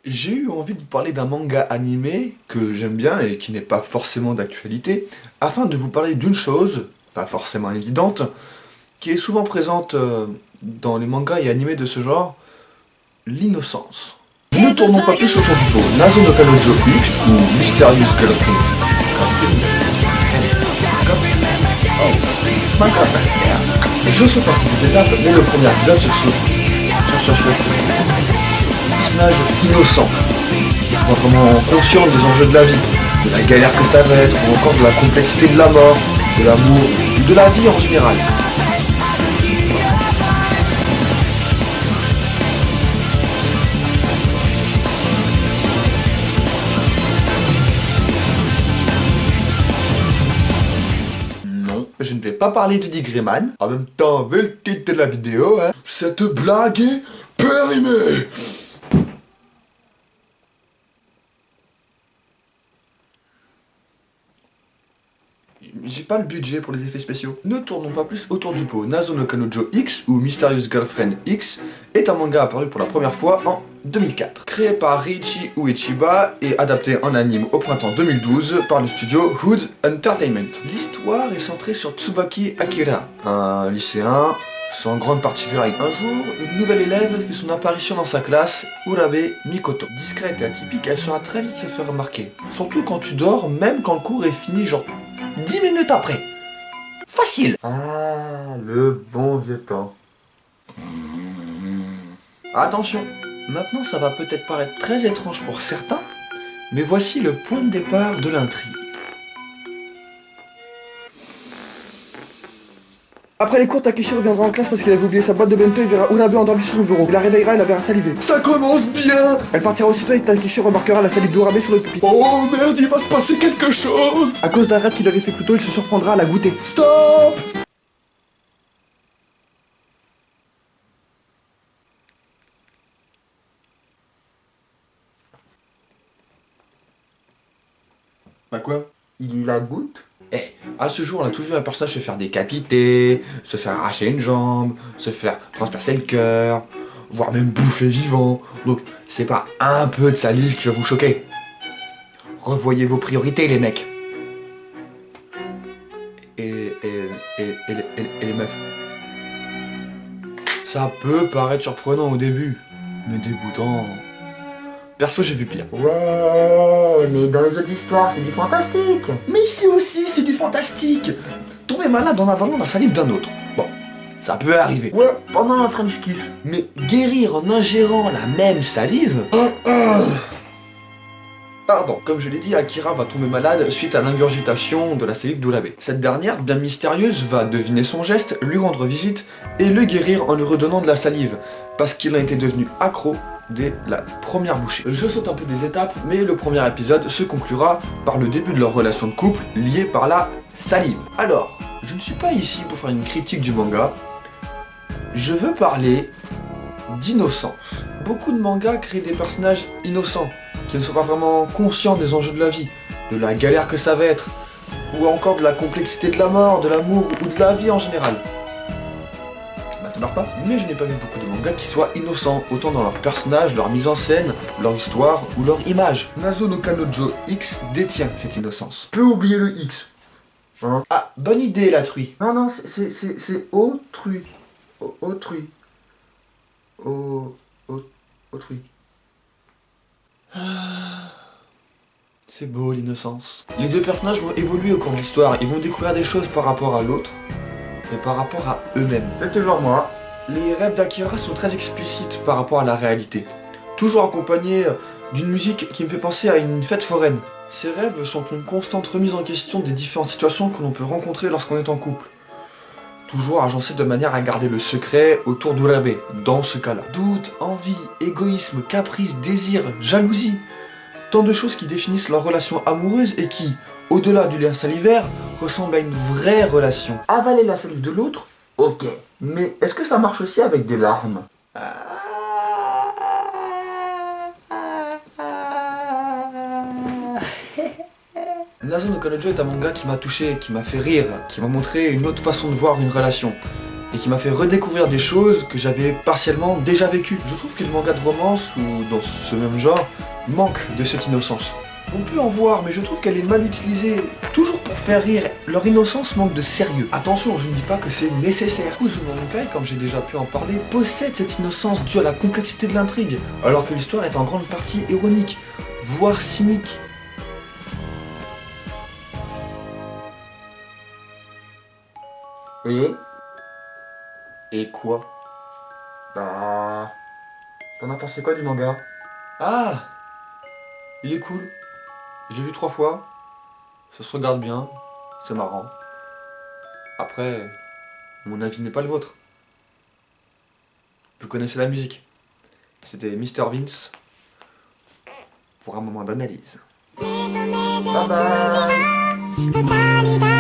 J'ai eu envie de vous parler d'un manga animé que j'aime bien et qui n'est pas forcément d'actualité, afin de vous parler d'une chose, pas forcément évidente, qui est souvent présente dans les mangas et animés de ce genre, l'innocence. Ne tournons pas plus autour du pot. Nazo no Kanojo X ou Mysterious Girlfriend. Je saute un peu des étapes, mais le premier épisode sur ce personnage innocent, qui soit vraiment conscient des enjeux de la vie, de la galère que ça va être, ou encore de la complexité de la mort, de l'amour, ou de la vie en général. Non, je ne vais pas parler de Dick Grayman. En même temps, vu le titre de la vidéo, hein. Cette blague est périmée. J'ai pas le budget pour les effets spéciaux. Ne tournons pas plus autour du pot. Nazo no Kanojo X ou Mysterious Girlfriend X est un manga apparu pour la première fois en 2004. Créé par Reiichi Ueshiba et adapté en anime au printemps 2012 par le studio Hood Entertainment. L'histoire est centrée sur Tsubaki Akira, un lycéen sans grande particularité. Un jour, une nouvelle élève fait son apparition dans sa classe, Urabe Mikoto. Discrète et atypique, elle sera très vite se faire remarquer. Surtout quand tu dors, même quand le cours est fini, genre 10 minutes après. Facile. Ah, le bon vieux temps. Attention, maintenant ça va peut-être paraître très étrange pour certains, mais voici le point de départ de l'intrigue. Après les cours, Takeshi reviendra en classe parce qu'il avait oublié sa boîte de bento et verra Urabe endormi sur son bureau. Il la réveillera, elle avait un salivé. Ça commence bien. Elle partira aussitôt et Takeshi remarquera la salive d'Urabe sur le pupitre. Oh merde, il va se passer quelque chose. À cause d'un rêve qu'il avait fait plus tôt, il se surprendra à la goûter. Stop. Bah quoi? Il la goûte? Eh, à ce jour, on a tous vu un personnage se faire décapiter, se faire arracher une jambe, se faire transpercer le cœur, voire même bouffer vivant. Donc, c'est pas un peu de salive qui va vous choquer. Revoyez vos priorités, les mecs. Et les meufs. Ça peut paraître surprenant au début, mais dégoûtant. Perso, j'ai vu pire. Ouais, mais dans les autres histoires, c'est du fantastique. Mais ici aussi, c'est du fantastique. Tomber malade en avalant la salive d'un autre. Bon, ça peut arriver. Ouais, pendant un French kiss. Mais guérir en ingérant la même salive... Pardon, comme je l'ai dit, Akira va tomber malade suite à l'ingurgitation de la salive d'Urabe. Cette dernière, bien mystérieuse, va deviner son geste, lui rendre visite et le guérir en lui redonnant de la salive, parce qu'il en était devenu accro dès la première bouchée. Je saute un peu des étapes, mais le premier épisode se conclura par le début de leur relation de couple liée par la salive. Alors, je ne suis pas ici pour faire une critique du manga, je veux parler d'innocence. Beaucoup de mangas créent des personnages innocents, qui ne sont pas vraiment conscients des enjeux de la vie, de la galère que ça va être, ou encore de la complexité de la mort, de l'amour ou de la vie en général. Pas, mais je n'ai pas vu beaucoup de mangas qui soient innocents, autant dans leurs personnages, leur mise en scène, leur histoire ou leur image. Nazo no Kanojo X détient cette innocence. Peux oublier le X. Hein? Ah, bonne idée la truie. Non, c'est autrui. Autrui. Autrui. C'est beau l'innocence. Les deux personnages vont évoluer au cours de l'histoire, ils vont découvrir des choses par rapport à l'autre, et par rapport à eux-mêmes. C'est toujours moi. Les rêves d'Akira sont très explicites par rapport à la réalité. Toujours accompagnés d'une musique qui me fait penser à une fête foraine. Ces rêves sont une constante remise en question des différentes situations que l'on peut rencontrer lorsqu'on est en couple. Toujours agencés de manière à garder le secret autour d'Urabe, dans ce cas-là. Doute, envie, égoïsme, caprice, désir, jalousie. Tant de choses qui définissent leur relation amoureuse et qui, au-delà du lien salivaire, ressemble à une vraie relation. Avaler la salive de l'autre, ok. Mais est-ce que ça marche aussi avec des larmes? Nazo no Kanojo est un manga qui m'a touché, qui m'a fait rire, qui m'a montré une autre façon de voir une relation. et qui m'a fait redécouvrir des choses que j'avais partiellement déjà vécues. Je trouve que les mangas de romance, ou dans ce même genre, manquent de cette innocence. On peut en voir, mais je trouve qu'elle est mal utilisée, toujours pour faire rire. Leur innocence manque de sérieux. Attention, je ne dis pas que c'est nécessaire. Uzumaki, comme j'ai déjà pu en parler, possède cette innocence due à la complexité de l'intrigue, alors que l'histoire est en grande partie ironique, voire cynique. Et quoi? Bah... T'en as pensé quoi du manga? Ah! Il est cool. Je l'ai vu 3 fois. Ça se regarde bien. C'est marrant. Après, mon avis n'est pas le vôtre. Vous connaissez la musique. C'était Mr. Vince pour un moment d'analyse. Bye bye!